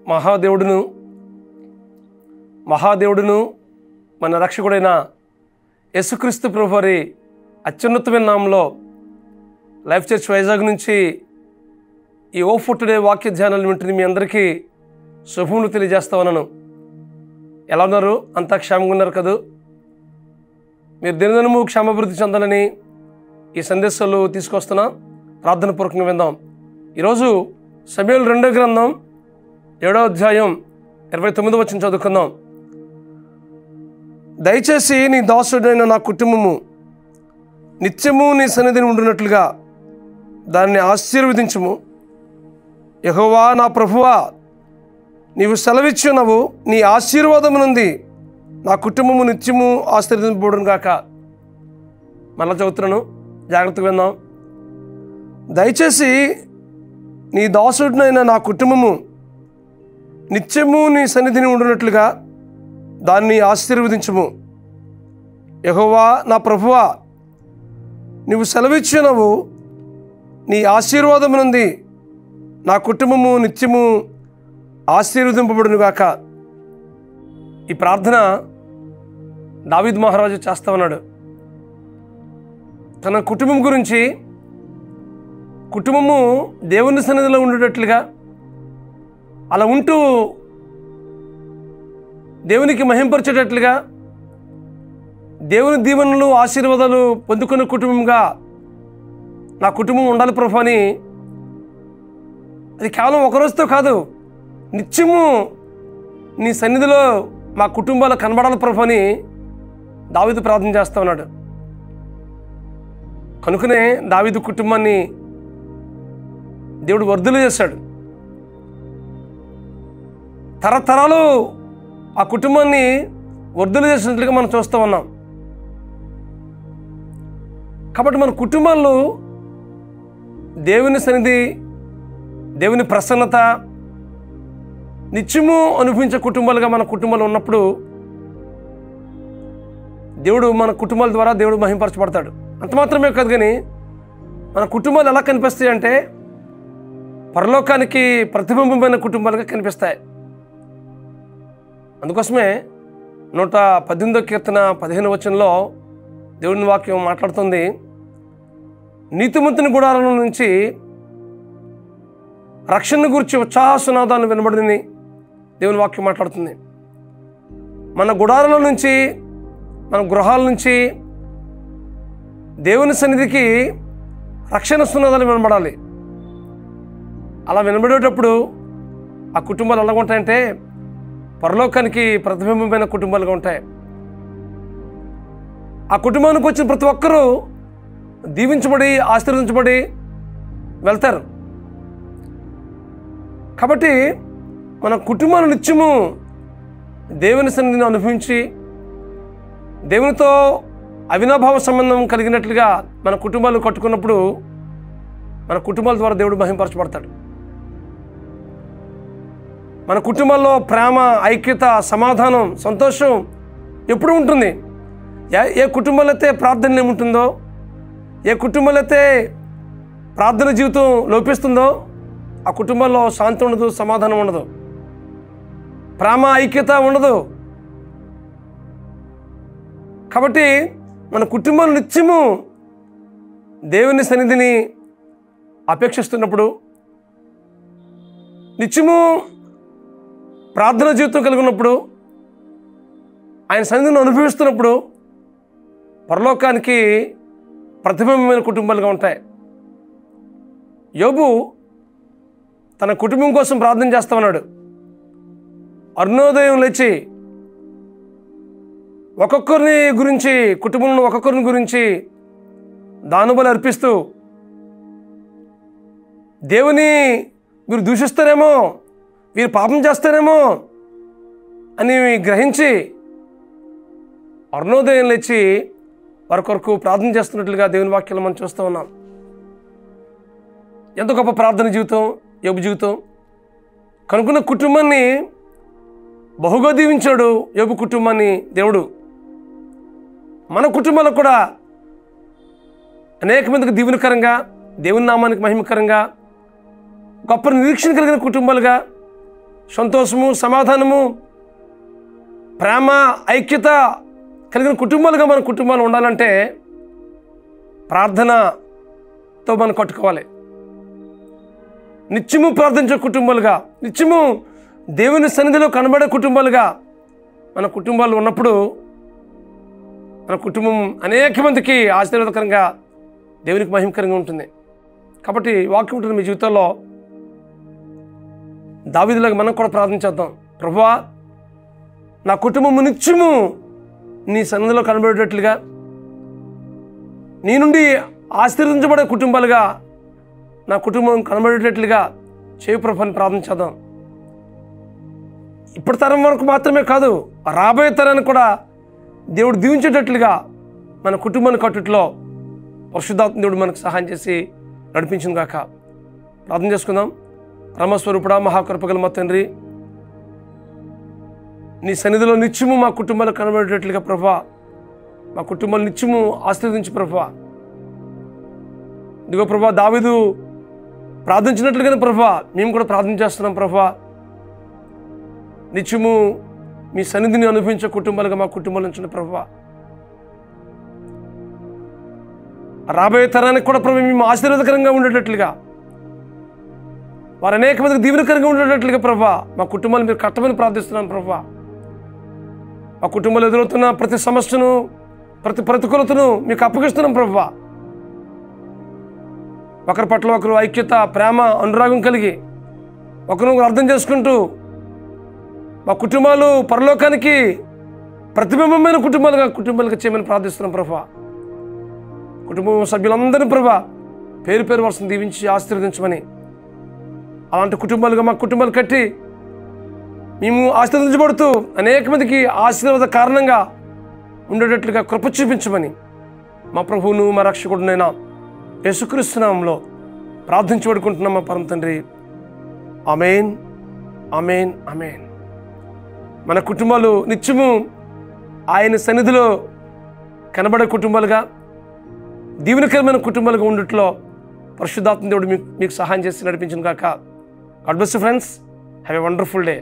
మహాదేవుడును మన రక్షకుడైన యేసుక్రీస్తు ప్రభువారి అత్యున్నతమైన నామంలో లైఫ్ చర్చ్ వైజాగ్ నుంచి ఈ ఓ ఫర్ టుడే వాక్య ధ్యానాలు వింటున్న మీ అందరికీ శుభములు తెలియజేస్తా ఉన్నాను. ఎలా ఉన్నారు? అంతా క్షేమంగా ఉన్నారు కదూ? మీరు దినదినము క్షేమాభివృద్ధి చెందాలని ఈ సందేశాలు తీసుకొస్తున్నా. ప్రార్థన పూర్వకంగా విందాం. ఈరోజు సమూయేలు 2వ గ్రంథం 7వ అధ్యాయం 29వ వచనం చదువుకుందాం. దయచేసి నీ దాసుడైన నా కుటుంబము నిత్యము నీ సన్నిధిని ఉండునట్లుగా దాన్ని ఆశీర్వదించుము. యెహోవా నా ప్రభువా, నీవు సెలవిచ్చున్నావు, నీ ఆశీర్వాదము నుండి నా కుటుంబము నిత్యము ఆశీర్వదింపబడును గాక. మళ్ళా చదువుతున్నాను, జాగ్రత్తగా విందాం. దయచేసి నీ దాసుడినైన నా కుటుంబము నిత్యము నీ సన్నిధిని ఉండునట్లుగా దాన్ని ఆశీర్వదించుము. యెహోవా నా ప్రభువా, నీవు సెలవిచ్చినవు, నీ ఆశీర్వాదము నుండి నా కుటుంబము నిత్యము ఆశీర్వదింపబడును గాక. ఈ ప్రార్థన దావీదు మహారాజు చేస్తా ఉన్నాడు. తన కుటుంబం గురించి, కుటుంబము దేవుని సన్నిధిలో ఉండేటట్లుగా, అలా ఉంటూ దేవునికి మహింపరిచేటట్లుగా, దేవుని దీవెనలు ఆశీర్వాదాలు పొందుకునే కుటుంబంగా నా కుటుంబం ఉండాలి ప్రభు అని, అది కేవలం ఒకరోజుతో కాదు, నిత్యము నీ సన్నిధిలో మా కుటుంబాలు కనబడాలి ప్రభు అని దావీదు ప్రార్థన చేస్తూ ఉన్నాడు. కనుకనే దావీదు కుటుంబాన్ని దేవుడు వర్ధులు చేశాడు. తరతరాలు ఆ కుటుంబాన్ని వర్ధులు చేసినట్లుగా మనం చూస్తూ ఉన్నాం. కాబట్టి మన కుటుంబాల్లో దేవుని సన్నిధి, దేవుని ప్రసన్నత నిత్యము అనుభవించే కుటుంబాలుగా మన కుటుంబాలు ఉన్నప్పుడు దేవుడు మన కుటుంబాల ద్వారా దేవుడు మహింపరచబడతాడు. అంత మాత్రమే కాదు, కానీ మన కుటుంబాలు ఎలా కనిపిస్తాయి అంటే పరలోకానికి ప్రతిబింబమైన కుటుంబాలుగా కనిపిస్తాయి. అందుకోసమే 118వ కీర్తన 15వ వచనంలో దేవుని వాక్యం మాట్లాడుతుంది, నీతిమంతుని గుడారాల నుంచి రక్షణ గురించి ఉత్సాహసునాదాన్ని వినబడింది. దేవుని వాక్యం మాట్లాడుతుంది. మన గుడారాల నుంచి, మన గృహాల నుంచి దేవుని సన్నిధికి రక్షణ సునాదాలు వినబడాలి. అలా వినబడేటప్పుడు ఆ కుటుంబాలు ఎలా ఉంటాయంటే పరలోకానికి ప్రతిబింబమైన కుటుంబాలుగా ఉంటాయి. ఆ కుటుంబానికి వచ్చిన ప్రతి ఒక్కరూ దీవించబడి ఆశీర్వదించబడి వెళ్తారు. కాబట్టి మన కుటుంబాలు నిత్యము దేవుని సన్నిధిని అనుభవించి దేవునితో అవినాభావ సంబంధం కలిగినట్లుగా మన కుటుంబాలు కట్టుకున్నప్పుడు మన కుటుంబాల ద్వారా దేవుడు మహింపరచబడతాడు. మన కుటుంబాల్లో ప్రేమ, ఐక్యత, సమాధానం, సంతోషం ఎప్పుడు ఉంటుంది. ఏ కుటుంబాలు అయితే ప్రార్థన ఏముంటుందో, ఏ కుటుంబాలు అయితే ప్రార్థన జీవితం లోపిస్తుందో ఆ కుటుంబాల్లో శాంతి ఉండదు, సమాధానం ఉండదు, ప్రేమ, ఐక్యత ఉండదు. కాబట్టి మన కుటుంబాలు నిత్యము దేవుని సన్నిధిని అపేక్షిస్తున్నప్పుడు, నిత్యము ప్రార్థన జీవితం కలిగి ఉన్నప్పుడు, ఆయన సన్నిధిని అనుభవిస్తున్నప్పుడు పరలోకానికి ప్రతిబింబమైన కుటుంబాలుగా ఉంటాయి. యోబు తన కుటుంబం కోసం ప్రార్థన చేస్తా ఉన్నాడు. అరుణోదయం లేచి ఒక్కొక్కరిని గురించి, కుటుంబంలో ఒక్కొక్కరిని గురించి దానబలి అర్పిస్తూ, దేవుని వీరు దూషిస్తారేమో, వీరు పాపం చేస్తారేమో అని గ్రహించి అరుణోదయం లేచి వారి కొరకు ప్రార్థన చేస్తున్నట్లుగా దేవుని వాక్యాలు మనం చూస్తూ ఉన్నాం. ఎంత గొప్ప ప్రార్థన జీవితం యోబు జీవితం. కనుకున్న కుటుంబాన్ని బహుగా దీవించాడు యోబు కుటుంబాన్ని దేవుడు. మన కుటుంబాలకు కూడా అనేక మందికి దీవెనకరంగా, దేవుని నామానికి మహిమకరంగా, గొప్ప నిరీక్షణ కలిగిన కుటుంబాలుగా, సంతోషము, సమాధానము, ప్రేమ, ఐక్యత కలిగిన కుటుంబాలుగా మన కుటుంబాలు ఉండాలంటే ప్రార్థనతో మనం కట్టుకోవాలి. నిత్యము ప్రార్థించే కుటుంబాలుగా, నిత్యము దేవుని సన్నిధిలో కనబడే కుటుంబాలుగా మన కుటుంబాలు ఉన్నప్పుడు మన కుటుంబం అనేక మందికి ఆశీర్వాదకరంగా, దేవునికి మహిమకరంగా ఉంటుంది. కాబట్టి వాక్యం ఉంటుంది మీ జీవితంలో. దావీదులాగా మనం కూడా ప్రార్థించేద్దాం. ప్రభువా, నా కుటుంబము నిత్యము నీ సన్నిధిలో కనబడేటట్లుగా, నీ నుండి ఆశీర్వదించబడే కుటుంబాలుగా నా కుటుంబం కనబడేటట్లుగా చేయి ప్రభు అని ప్రార్థించేద్దాం. ఇప్పటి తరం వరకు మాత్రమే కాదు, రాబోయే తరాన్ని కూడా దేవుడు దీవించేటట్లుగా మన కుటుంబాన్ని కట్టుట్లో పరిశుద్ధాత్మ దేవుడు మనకు సహాయం చేసి నడిపించింది గాక. ప్రార్థన చేసుకుందాం. రమస్వరూపుడా, మహాకృపగల మా తండ్రి, నీ సన్నిధిలో నిత్యము మా కుటుంబాలు కనబడేటట్లుగా ప్రభువా, మా కుటుంబాలు నిత్యము ఆశీర్వదించు ప్రభువా. ఇదిగో ప్రభువా, దావీదు ప్రార్థించినట్లుగానే ప్రభువా మేము కూడా ప్రార్థన చేస్తున్నాం ప్రభువా. నిత్యము మీ సన్నిధిని అనుభవించే కుటుంబాలుగా మా కుటుంబాలు ఉంచండి ప్రభువా. రాబోయే తరానికి కూడా ప్రభు మేము ఆశీర్వాదకరంగా ఉండేటట్లుగా, వారు అనేక మందికి దీవెనకరంగా ఉండేటట్లుగా ప్రభువా మా కుటుంబాలు మీరు కట్టమని ప్రార్థిస్తున్నాను ప్రభువా. మా కుటుంబాలు ఎదురవుతున్న ప్రతి సమస్యను, ప్రతి ప్రతికూలతను మీకు అప్పగిస్తున్నాం ప్రభువా. ఒకరి పట్ల ఒకరు ఐక్యత, ప్రేమ, అనురాగం కలిగి ఒకరినొకరు అర్థం చేసుకుంటూ మా కుటుంబాలు పరలోకానికి ప్రతిబింబమైన కుటుంబాలుగా చేయమని ప్రార్థిస్తున్నాం ప్రభువా. కుటుంబ సభ్యులందరినీ ప్రభువా పేరు పేరు వరుసను దీవించి ఆశీర్వదించమని, అలాంటి కుటుంబాలుగా మా కుటుంబాలు కట్టి మేము ఆశీర్వదించబడుతూ అనేక మందికి ఆశీర్వాద కారణంగా ఉండేటట్లుగా కృప చూపించమని మా ప్రభువును మా రక్షకుడునైనా యేసుక్రీస్తు నామములో ప్రార్థించి వేడుకుంటున్నాం మా పరమ తండ్రి. ఆమేన్, ఆమేన్, ఆమేన్. మన కుటుంబాలు నిత్యము ఆయన సన్నిధిలో కనబడే కుటుంబాలుగా, దీవెనకరమైన కుటుంబాలుగా ఉండట్లో పరిశుద్ధాత్మ దేవుడు మీకు సహాయం చేసి నడిపించును గాక. God bless you friends. Have a wonderful day.